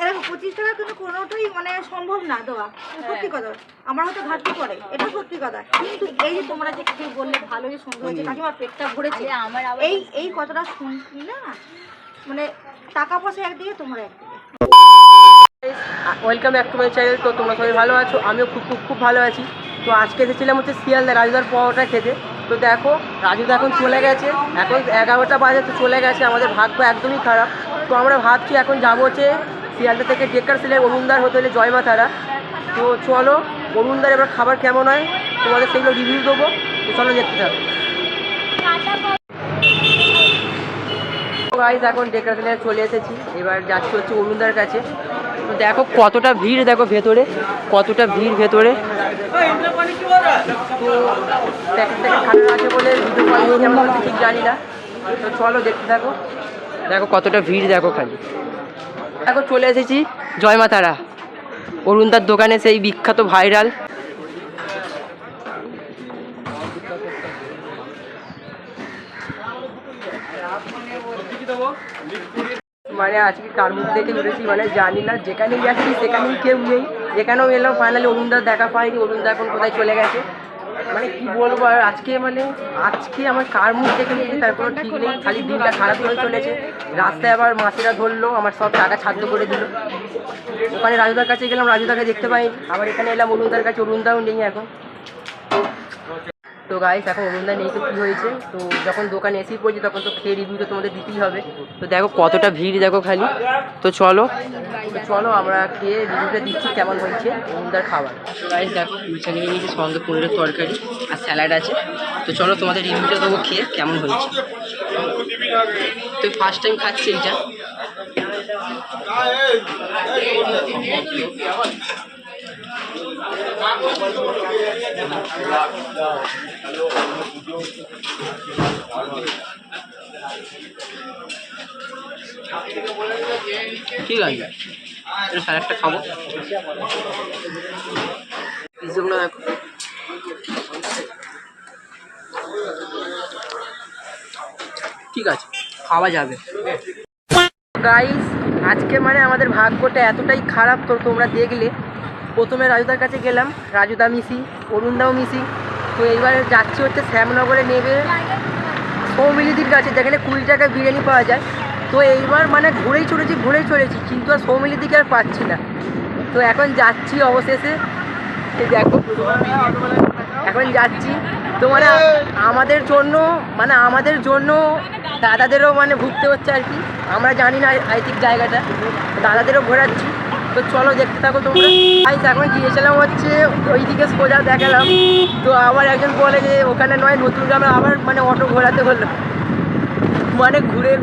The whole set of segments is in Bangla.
এরকম 25 টাকা কিন্তু কোনোটাই মানে সম্ভব না দেওয়া, সত্যি কথা। আমার হয়তো ঘাটতি পড়ে, এটা সত্যি কথা। কিন্তু এই যে তোমরা যে কিছু বললে ভালো, যে সুন্দর হয়েছে, কাকিমার পেটটা ভরেছে, এই কথাটা শুনছি না, মানে টাকা পয়সা একদিকে, তোমরা একদিকে। Welcome back to my channel. তো তোমরা সবাই ভালো আছো, আমিও খুব ভালো আছি। তো আজকে এসেছিলাম হচ্ছে শিয়ালদা রাজুদার পরোটা খেতে। তো দেখো রাজুদা এখন চলে গেছে, এখন 11টা বাজে, তো চলে গেছে। আমাদের ভাগ্য একদমই খারাপ। তো আমরা ভাবছি এখন যাবো হচ্ছে শিয়ালদা থেকে ডেকার সিলের অরুণদার হোটেলে জয়মাতারা। তো চলো অরুণদার এবার খাবার কেমন হয় তোমাদের সেগুলো রিভিউ দেবো। তো চলো দেখতে থাকো। গাইস এখন ডেকার সিলে চলে এসেছি, এবার যাচ্ছি হচ্ছে অরুণদার কাছে। তো দেখো কতটা ভিড়, দেখো ভেতরে কতটা ভিড় ভেতরে। তো প্যাকেট খারাপ আছে বলে ভিডিও কল কেমন হচ্ছে ঠিক জানি না। তো চলো দেখতে থাকো, দেখো কতটা ভিড়, দেখো খালি। দেখো চলে এসেছি জয়মাতারা, অরুণদার দোকানে, সেই বিখ্যাত ভাইরাল। মানে আজকে কার মুখ দেখে উঠেছি মানে জানি না, যেখানেই যাচ্ছি সেখানেই কেউ নেই। যেখানেও এলাম ফাইনালি অরুণদার দেখা পাইনি, অরুণদা এখন কোথায় চলে গেছে। মানে কি বলবো আর, আজকে আমার কার মুখ দেখে নিয়েছি তার কোনো ঠিক নেই। খালি দিনটা খারাপ হয়ে চলেছে। রাস্তায় আবার মাসিরা ধরলো, আমার সব টাকা ছাদ্য করে দিল। ওখানে রাজুদার কাছে গেলাম, রাজুদাকে দেখতে পাইনি। আবার এখানে এলাম অরুণদার কাছে, অরুণদাও নেই এখন। তো গাইস এখন অরুণদা নেই, তো কী হয়েছে, তো যখন দোকানে এসেই পড়ছি তখন তো খেয়ে রিভিউ তো তোমাদের দিতেই হবে। তো দেখো কতটা ভিড়, দেখো খালি। তো চলো আমরা খেয়ে রিভিউটা দিচ্ছি কেমন হয়েছে অরুণদার খাবার। তো গাইস দেখো কুলচা নিয়ে নিয়েছি, সঙ্গে পনিরের তরকারি আর স্যালাড আছে। তো চলো তোমাদের রিভিউটা দেবো খেয়ে কেমন হয়েছে। তো ফার্স্ট টাইম খাচ্ছি এইটা। ঠিক আছে, এটা স্যালাডটা খাবো। দেখো ঠিক আছে, খাওয়া যাবে। গাইস আজকে মানে আমাদের ভাগ্যটা এতটাই খারাপ, তো তোমরা দেখলে প্রথমে রাজুদার কাছে গেলাম, রাজুদা মিসিং, অরুণদাও মিসিং। তো এইবার যাচ্ছি হচ্ছে শ্যামনগরে নেবে সৌমিলিদির কাছে, যেখানে 20 টাকায় বিরিয়ানি পাওয়া যায়। তো এইবার মানে ঘুরেই চলেছি কিন্তু আর সৌমিলিদিকে আর পাচ্ছি না। তো এখন যাচ্ছি অবশেষে, দেখো এখন যাচ্ছি। তো মানে আমাদের জন্য দাদাদেরও মানে ভুগতে হচ্ছে আর কি। আমরা জানি না ঠিক জায়গাটা, দাদাদেরও ঘোরাচ্ছি। তো চলো দেখতে থাকো তোমরা। এখন গিয়েছিলাম হচ্ছে ওইদিকে সোজা দেখালাম, তো আবার একজন বলে যে ওখানে নয় নতুন গ্রামে, আবার মানে অটো ঘোরাতে হলো। মানে ঘুরেই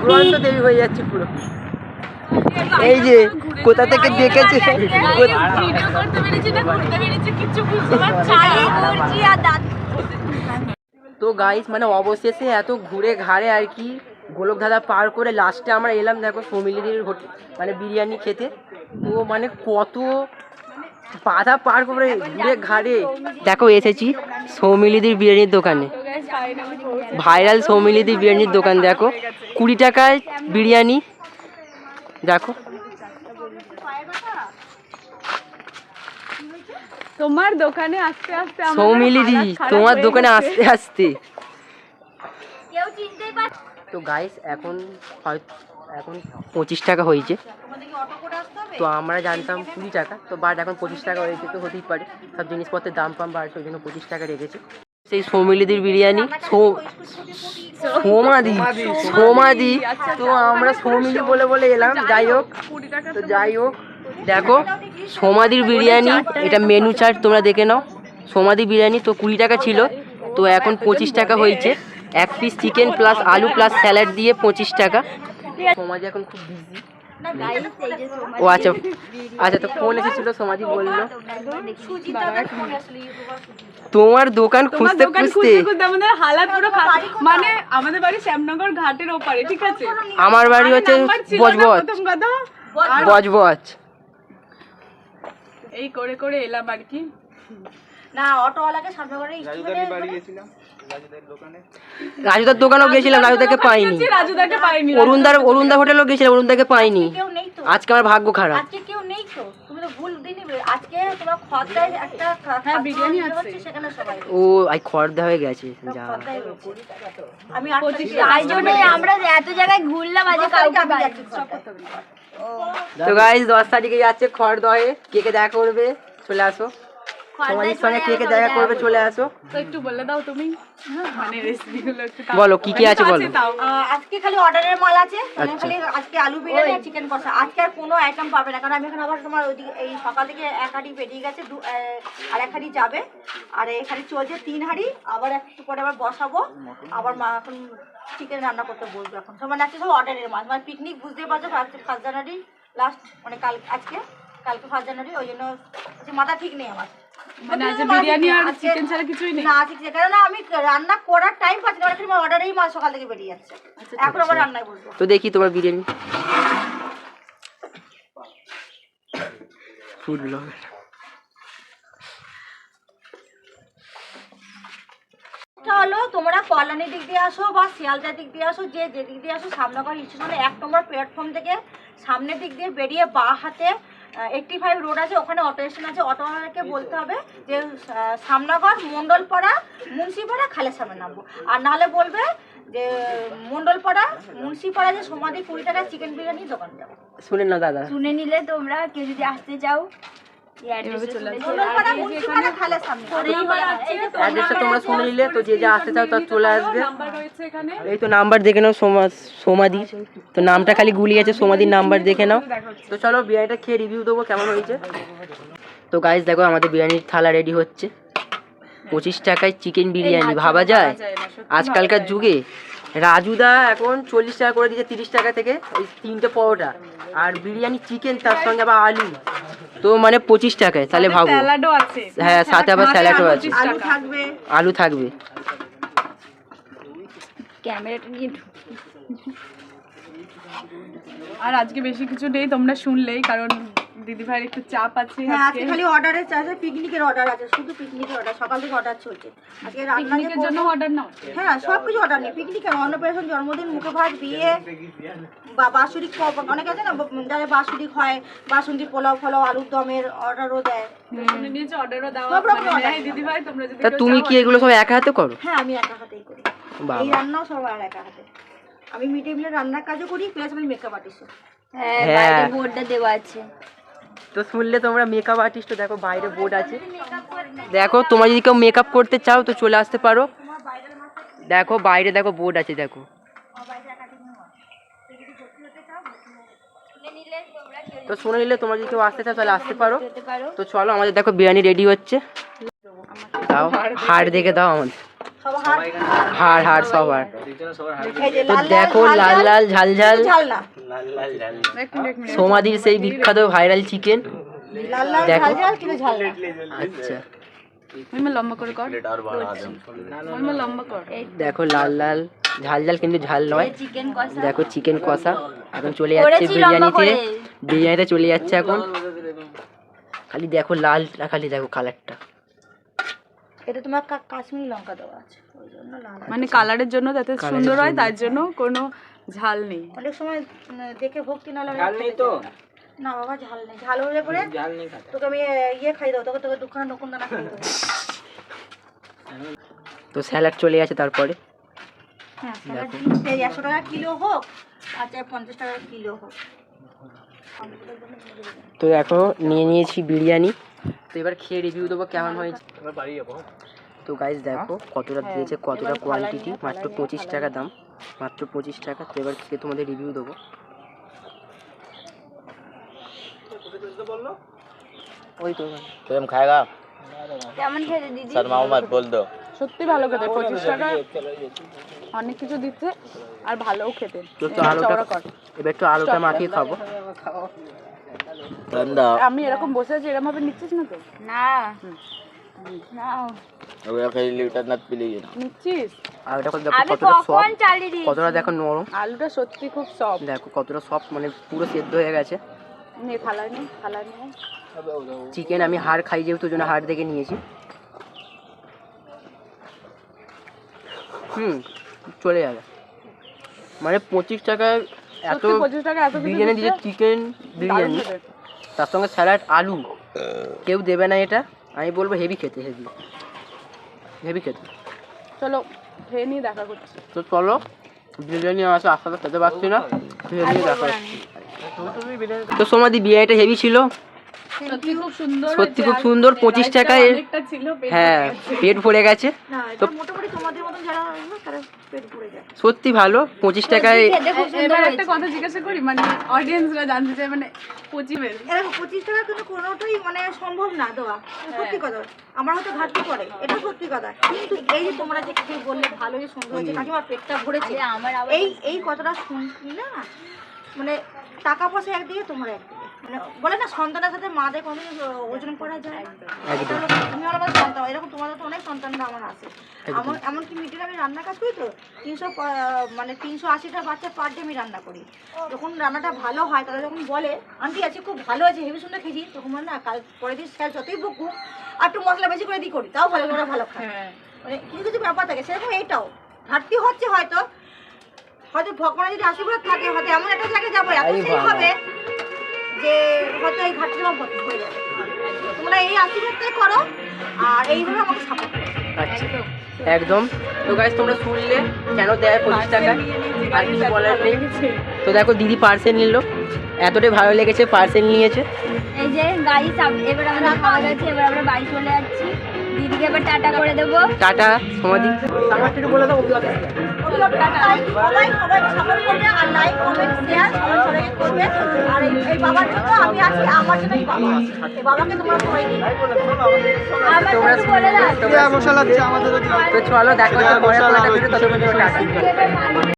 ঘুরন্ত দেবী হয়ে যাচ্ছে পুরো। এই যে কোথা থেকে দেখেছে, তো গাইস মানে অবশেষে এত ঘুরে ঘাড়ে আর কি গোলকধাঁধা পার করে লাস্টে আমরা এলাম দেখো সৌমিলিদির হোটেল মানে বিরিয়ানি খেতে। তো মানে কত বাধা পার করে ঘুরে ঘাড়ে দেখো এসেছি সৌমিলিদির বিরিয়ানির দোকানে, ভাইরাল সৌমিলিদির বিরিয়ানির দোকান। দেখো 20 টাকায় বিরিয়ানি, দেখো তোমার দোকানে আস্তে আস্তে সৌমিলিদি, তোমার দোকানে আস্তে আস্তে। তো গাইস এখন 25 টাকা হয়েছে। তো আমরা জানতাম 20 টাকা, তো বাট এখন 25 টাকা হয়েছে। তো হতেই পারে, সব জিনিসপত্রের দাম বাড়ছে, ওই জন্য 25 টাকা রেখেছে। সেই সৌমিলিদির বিরিয়ানি, সমাধি। তো আমরা সৌমিলি বলে এলাম, যাই হোক দেখো সমাধির বিরিয়ানি, এটা মেনু চার্ট তোমরা দেখে নাও। সমাধি বিরিয়ানি তো 20 টাকা ছিল, তো এখন 25 টাকা হয়েছে। 1 পিস চিকেন প্লাস আলু প্লাস স্যালাড দিয়ে 25 টাকা। সমাধি এখন খুব বিজি। ও আচ্ছা, তো ফোন এসেছিল, সমাধি বললো তোমার দোকান খুঁজতে আমাদের হালাত পুরো মানে আমাদের বাড়ি শ্যামনগর ঘাটের ওপারে, ঠিক আছে? আমার বাড়ি হচ্ছে বজবজ। এই করে এলাম আর কি। না অটোওয়ালাকে সামনে করে রাজুদার দোকানেও গেছিলাম, রাজুদাকে পাইনি। রাজুদাকে পাইনি। অরুণদা হোটেলেও গেছিলাম, অরুণদাকে পাইনি। কেউ নেই তো আজকে আমার ভাগ্য খারাপ। আজকে কেউ নেই তো, তুমি তো ভুল দিনই আজকে তোমার খদ্দায় একটা বিরিয়ানি আছে সেখানে সবাই ও আই খর্দা হয়ে গেছে যা। আমি তাই জন্য আমরা এত জায়গায় ঘুরলাম আজ কাউকে তো গাইস 10 তারিখে যাচ্ছে খড়দহে, কে কে দেখা করবে চলে আসো, তোমাদের সঙ্গে কে কে দেখা করবে চলে আসো। তো একটু বলে দাও তুমি, মানে রেসিপিগুলো একটু বলো কি কি আছে বলো। আজকে খালি অর্ডারের মাল আছে, খালি আজকে আলু বিরিয়ানি আর চিকেন কষা। আজকে আর কোনো আইটেম পাবে না, কারণ আমি এখন আবার তোমার ওইদিকে এই সকাল থেকে এক হাঁড়ি বেরিয়ে গেছে, আর এক হাঁড়ি যাবে, আর এই হাঁড়ি চলছে 3 হাঁড়ি, আবার একটু পরে আবার বসাবো, আবার মা এখন চিকেন রান্না করতে বলবো। এখন সব মানে আজকে সব অর্ডারের মাল, মানে পিকনিক বুঝতেই পারছো, আজকে 1 জানুয়ারি লাস্ট, মানে কালকে 1 জানুয়ারি, ওই জন্য মাথা ঠিক নেই আমার। মানে আজ বিরিয়ানি আর চিকেন ছাড়া কিছুই নেই না, ঠিক আছে, কারণ আমি রান্না করার টাইম পাচ্ছি না, আমার অর্ডারেই মাল সকাল থেকে বেরিয়ে যাচ্ছে, এখন আবার রান্নায় বসবো। তো দেখি তোমার বিরিয়ানি ফুড ব্লগার। হলো তোমরা কল্যাণীর দিক দিয়ে আসো বা শিয়ালদার দিক দিয়ে আসো, যে দিক দিয়ে আসো, সামনাগর স্টেশনে 1 নম্বর প্ল্যাটফর্ম থেকে সামনের দিক দিয়ে বেরিয়ে বাঁ হাতে 85 রোড আছে, ওখানে অটো স্ট্যান্ড আছে। অটোওয়ালাকে বলতে হবে যে সামনাগর মণ্ডলপাড়া মুন্সিপাড়া খালেসামে নামবো, আর নাহলে বলবে যে মণ্ডলপাড়া মুন্সিপাড়া যে সমাধি 20 টাকার চিকেন বিরিয়ানির দোকান যাবো। শুনেন না দাদা, শুনে নিলে তোমরা কেউ যদি আসতে চাও মণ্ডলপাড়া মুন্সিপাড়া খালেসামে অ্যাড্রেসটা তোমরা শুনে নিলে, তো যে যা আসতে চাও তার চলে আসবে। নাম্বার রয়েছে এখানে, এই তো নাম্বার দেখে নাও, সমাধি, তো নামটা খালি গুলিয়ে আছে, সমাধির নাম্বার দেখে নাও। তো চলো বিরিয়ানিটা খেয়ে রিভিউ দেবো কেমন হয়েছে। তো গাইস দেখো আমাদের বিরিয়ানির থালা রেডি হচ্ছে। 25 টাকায় চিকেন বিরিয়ানি, ভাবা যায় আজকালকার যুগে। রাজুদা এখন 40 টাকা করে দিচ্ছে 30 টাকা থেকে, ওই 3টে পরোটা আর বিরিয়ানি চিকেন, তার সঙ্গে আবার আলু, তো মানে 25 টাকায়, তাহলে ভাবো। স্যালাডও আছে, হ্যাঁ সাথে আবার স্যালাডও আছে, আলু থাকবে, আলু থাকবে। ক্যামেরাটা নিয়ে আর আজকে বেশি কিছু নেই, তোমরা শুনলেই, কারণ দিদি ভাইয়ের একটু চাপ আছে। হ্যাঁ আজকে খালি অর্ডারের চার্জ, পিকনিকের অর্ডার আছে, শুধু পিকনিকের অর্ডার, সকাল থেকে অর্ডার চলছে। আজকে রান্নার জন্য অর্ডার নাও, হ্যাঁ সব কিছু অর্ডার নেই, পিকনিকের, অন্নপ্রাশন, জন্মদিন, মুখে ভাত, বিয়ে বা বাসুরিক, অনেক আছে না যাদের বাসুরিক হয়, বাসন্তী পোলাও ফলাও, আলুর দমের অর্ডারও দেয়। শুনে নিয়েছো, অর্ডারও দাও সব রকম order। দিদি ভাই, তোমরা যদি তা তুমি কি এগুলো সব একা হাতে করো? হ্যাঁ আমি একা হাতেই করি, এই রান্নাও সব আর একা হাতে। আমি মিড ডে মিলের রান্নার কাজও করি, প্লাস আমি মেকআপ আর্টিস্টও। হ্যাঁ হ্যাঁ। বাইরে বোর্ডটা দেওয়া আছে। তো শুনলে তোমরা মেকআপ আর্টিস্ট, দেখো বাইরে বোর্ড আছে, দেখো তোমরা যদি কেউ মেকআপ করতে চাও তো চলে আসতে পারো। দেখো বাইরে দেখো বোর্ড আছে, দেখো। তো শুনে নিলে তোমরা যদি কেউ আসতে চাও তাহলে আসতে পারো। তো চলো আমাদের দেখো বিরিয়ানি রেডি হচ্ছে, দাও হাড় দেখে দাও আমাদের, সব হাত হাড় সব হাড়। এই যে তো লাল দেখো লাল লাল ঝাল ঝাল ঝাল না, সমাধির সেই বিখ্যাত ভাইরাল চিকেন, লাল লাল দেখো। ঝাল ঝাল কিন্তু ঝাল না। আচ্ছা মহিমা লম্বা করে কর, মহিমা লম্বা কর। দেখো লাল লাল ঝাল ঝাল কিন্তু ঝাল নয়। চিকেন কষা দেখো চিকেন কষা এখন চলে যাচ্ছে করেছি লম্বা বিরিয়ানিতে, করে। বিরিয়ানিতে চলে যাচ্ছে এখন। খালি দেখো লালটা, খালি দেখো কালারটা। এটা তোমার কাশ্মীরি লঙ্কা দেওয়া আছে, ওই জন্য লাল। মানে কালারের জন্য, যাতে সুন্দর হয় তার জন্য, কোনো ঝাল নেই। অনেক সময় দেখে ভক্তি না লাগে, ঝাল নেই তো না বাবা, ঝাল নেই, ঝাল হলে পরে তোকে আমি ইয়ে খাই দেবো, তোকে দুখানা নকুন দানা খাই দেবো। তো স্যালাড চলে গেছে তারপরে। হ্যাঁ স্যালাড 100 টাকা কিলো হোক আর 50 টাকা কিলো হোক। তো দেখো নিয়ে নিয়েছি বিরিয়ানি, তো এবার খেয়ে রিভিউ দেবো কেমন হয়েছে। তো গাইস দেখো কতটা দিয়েছে, কতটা কোয়ান্টিটি, মাত্র 25 টাকা দাম, মাত্র 25 টাকা। তো এবার খেয়ে তোমাদের রিভিউ দেবো। ওই তো तुम खाएगा কেমন খেতে দিদি? शर्माओ मत बोल दो। সত্যি ভালো খেতে, 25 টাকায় অনেক কিছু দিচ্ছে, আর ভালোও খেতে। তো একটু আলুটা, এবার একটু আলুটা মাখিয়ে খাবো। ठंडा আমি এরকম বসে আছি, এরকম ভাবে নিচ্ছিস না তো? না না अब एक लीटर नत पी लीजिए ना। নিচ্ছিস। আলুটা দেখো আমি কতটা কখন সফট, চালিয়ে দিয়েছি। কতটা দেখো নরম, আলুটা সত্যি খুব সফট। দেখো কতটা সফট, মানে পুরো সেদ্ধ হয়ে গেছে। নে থালা নে, থালা নে। চিকেন আমি হাড় খাই যেহেতু, জন্য হাড় দেখে নিয়েছি। চলে যাবে। মানে 25 টাকায় এত সত্যি 25 টাকা এত কিছু বিরিয়ানি দিয়েছে, চিকেন বিরিয়ানি, দারুণ খেতে। তার সঙ্গে স্যালাড, আলু, কেউ দেবে না এটা। আমি বলবো হেভি খেতে, হেভি খেতে। চলো খেয়ে নিয়ে দেখা করছি। তো চলো, বিরিয়ানি আছে আস্তে আস্তে খেতে পারছি না, হেভি দেখা। তো সমাধি বিরিয়ানিটা হেভি ছিল, সত্যি খুব সুন্দর সত্যি হয়েছে, খুব আর সুন্দর। 25 রাইসটা টাকায় অনেকটা ছিল, পেট হ্যাঁ ভরে গেছে। পেট ভরে গেছে। না এটা মোটামুটি তোমাদের মতন যারা আসবে তারা পেট ভরে যায়। সত্যি ভালো। 25 টাকায় খেতে খুব সুন্দর এবার হয়েছে। একটা কথা জিজ্ঞাসা করি, মানে অডিয়েন্সরা জানতে চায়, মানে 25 এরকম 25 টাকা কিন্তু কোনোটাই মানে সম্ভব না দেওয়া, সত্যি কথা। আমার হয়তো ঘাটতি পড়ে, এটা সত্যি কথা। কিন্তু এই যে তোমরা যে খেয়ে বললে ভালো যে সুন্দর হয়েছে, কাকিমার পেটটা ভরেছে, এই কথাটা শুনলে না মানে টাকা পয়সা একদিকে তোমার একদিকে, মানে বলে না সন্তানের সাথে মাদের কোনোদিন ওজন করা যায় না। একদম। তুমি আমার সন্তান, এরকম তোমাদের তো অনেক সন্তানরা আমার আছে। এমনকি মিটিং আমি রান্নার কাজ করি তো 380টা বাচ্চা পার ডে আমি রান্না করি। যখন রান্নাটা ভালো হয় তারা যখন বলে আন্টি আছে খুব ভালো আছে, হেভি সুন্দর খেয়েছি, তখন মানে না কাল পরের দিন স্যার যতই বকুক আর একটু মশলা বেশি করে দিই করি, তাও ভালো ওরা ভালো খায়। মানে কিছু কিছু ব্যাপার থাকে, সেরকম এইটাও ঘাটতি হচ্ছে হয়তো ভগবানের যদি আশীর্বাদ থাকে, হয়তো এমন একটা জায়গায় যাবো এত সেই হবে যে হয়তো এই ঘাটতিটা হয়ে যাবে। তোমরা এই আশীর্বাদটাই করো আর এইভাবে আমাকে সাপোর্ট করো। আচ্ছা একদম। তো গাইস তোমরা শুনলে কেন দেয় 25 টাকা, আর কিছু বলার নেই। তো দেখো দিদি পার্সেল নিল, এতটাই ভালো লেগেছে পার্সেল নিয়েছে। এই যে গাইস, এবার আমাদের খাওয়া গেছে, এবার আমরা বাড়ি চলে যাচ্ছি। দিদিকে এবার টাটা করে দেবো। টাটা সমাধি, আমার একটু বলে দাও ব্লগে। সবাই সাপোর্ট করবে আর লাইক কমেন্ট শেয়ার সবাই করবে। আর এই বাবার জন্য আমি আছি, আমার জন্য এই বাবা, এই বাবাকে তোমরা সবাই দিও। আমার একটু বলে দাও। তো চলো দেখা হচ্ছে পরে কোনো একটা ভিডিও, ততক্ষণ টাটা।